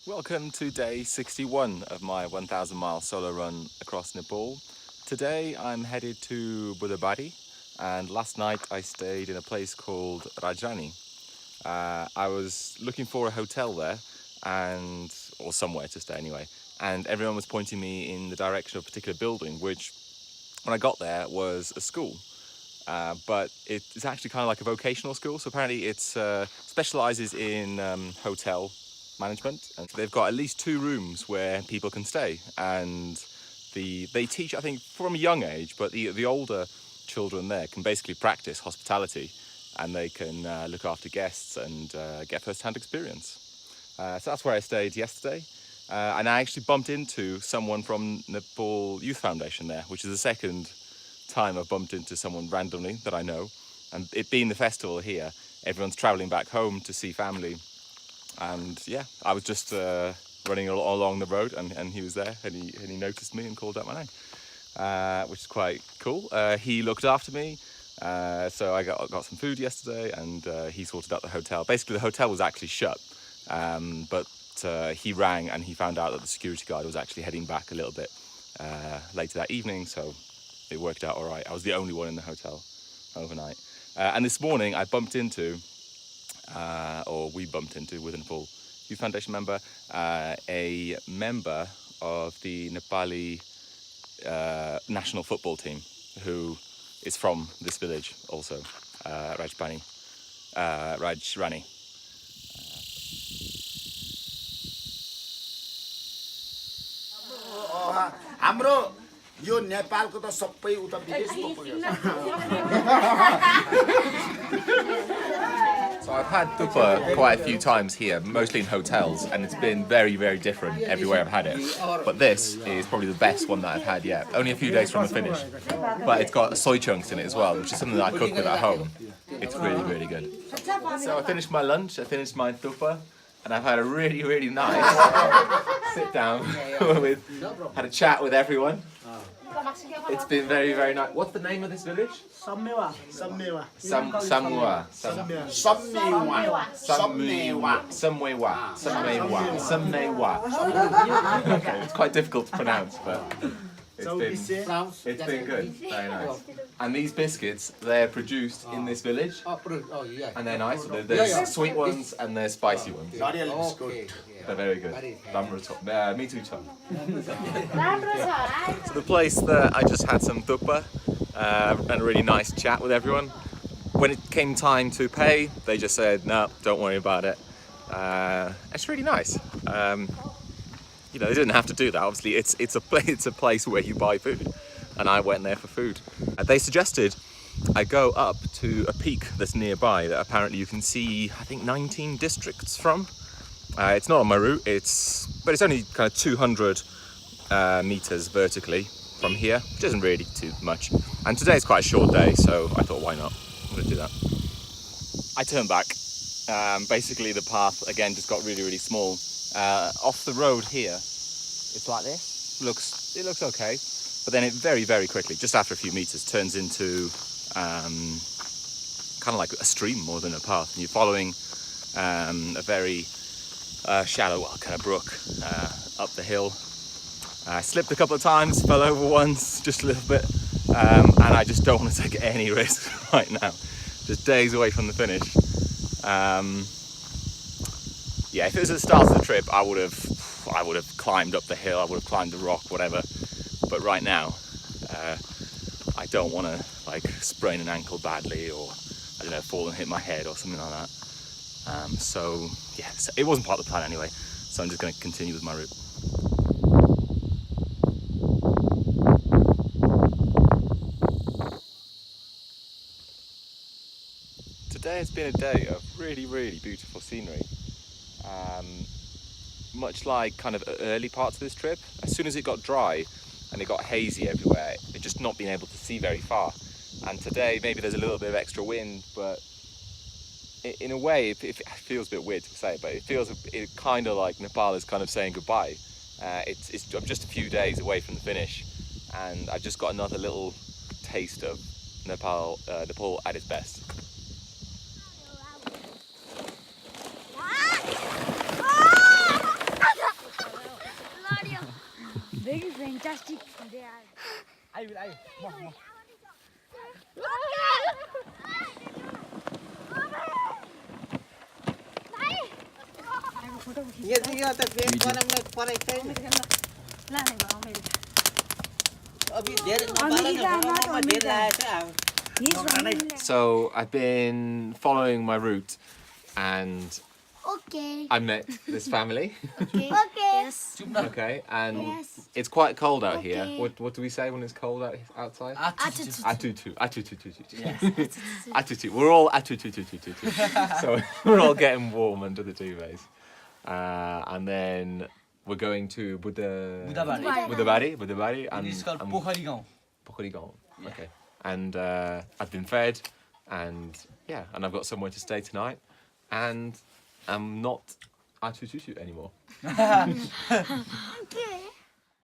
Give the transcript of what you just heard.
Welcome to day 61 of my 1,000-mile solo run across Nepal. Today I'm headed to Budabari, and last night I stayed in a place called Rajrani. I was looking for a hotel there, or somewhere to stay anyway, and everyone was pointing me in the direction of a particular building, which when I got there was a school. But it's actually kind of like a vocational school, so apparently it specialises in hotel management, and they've got at least 2 rooms where people can stay, and they teach, I think, from a young age, but the older children there can basically practice hospitality, and they can look after guests and get first-hand experience. So that's where I stayed yesterday, and I actually bumped into someone from Nepal Youth Foundation there, which is the second time I've bumped into someone randomly that I know. And it being the festival here, everyone's traveling back home to see family, and yeah, I was just running along the road, and he was there, and he noticed me and called out my name, which is quite cool. He looked after me, so I got some food yesterday, and he sorted out the hotel. Basically the hotel was actually shut, but he rang and he found out that the security guard was actually heading back a little bit later that evening, so it worked out all right. I was the only one in the hotel overnight. And this morning I bumped into, we bumped into with a Nepal Youth Foundation member, a member of the Nepali national football team, who is from this village also, Rajrani. हाम्रो यो नेपालको त सबै उता विदेशको पुग्यो। So I've had Thukpa quite a few times here, mostly in hotels, and it's been very, very different everywhere I've had it. But this is probably the best one that I've had yet. Only a few days from the finish. But it's got soy chunks in it as well, which is something that I cook with at home. It's really, really good. So I finished my lunch, I finished my Thukpa, and I've had a really, really nice sit down had a chat with everyone. It's been very, very nice. What's the name of this village? सम्मेवा Okay, it's quite difficult to pronounce, but it's been good. Very nice. And these biscuits, they're produced in this village, and they're nice. So there's sweet ones and there's spicy ones. They're very good. Me too, Tom. So the place that I just had some Thukpa and a really nice chat with everyone. When it came time to pay, they just said, no, don't worry about it. It's really nice. You know, they didn't have to do that. Obviously, it's a place where you buy food, and I went there for food. They suggested I go up to a peak that's nearby that apparently you can see, I think, 19 districts from. It's not on my route, but it's only kind of 200 meters vertically from here, which isn't really too much. And today's quite a short day, so I thought, why not? I'm gonna do that. I turned back. Basically, the path again just got really, really small. Off the road here, it's like this. It looks okay, but then it very, very quickly, just after a few meters, turns into kind of like a stream more than a path. And you're following a very shallow kind of brook up the hill. I slipped a couple of times, fell over once, just a little bit, and I just don't want to take any risks right now. Just days away from the finish. Yeah, if it was at the start of the trip, I would have climbed up the hill, I would have climbed the rock, whatever. But right now, I don't want to like sprain an ankle badly, or I don't know, fall and hit my head or something like that. So yeah, it wasn't part of the plan anyway. So I'm just going to continue with my route. Today has been a day of really, really beautiful scenery. Much like kind of early parts of this trip, as soon as it got dry and it got hazy everywhere, it just not being able to see very far. And today maybe there's a little bit of extra wind, but in a way it feels a bit weird to say, but it feels kind of like Nepal is kind of saying goodbye. I'm just a few days away from the finish, and I just got another little taste of Nepal at its best. fantastic they are. I will. More. यो त bag बनाउन परेको छैन अभी धेरै नपालन धेरै आएछ So I've been following my route and Okay. I met this family. Okay. Yes. Okay, and Yes. it's quite cold out Okay. here. What do we say when it's cold outside? A-choo-choo-choo. A-choo-choo-choo-choo. A-choo-choo. We're all A-choo-choo-choo-choo. So we're all getting warm under the duvets. And then we're going to Budabari. And It's called पोखरी गाउँ Pokhari Gaon. Okay. And I've been fed, and yeah, and I've got somewhere to stay tonight, and I'm not A-choo-choo-choo anymore.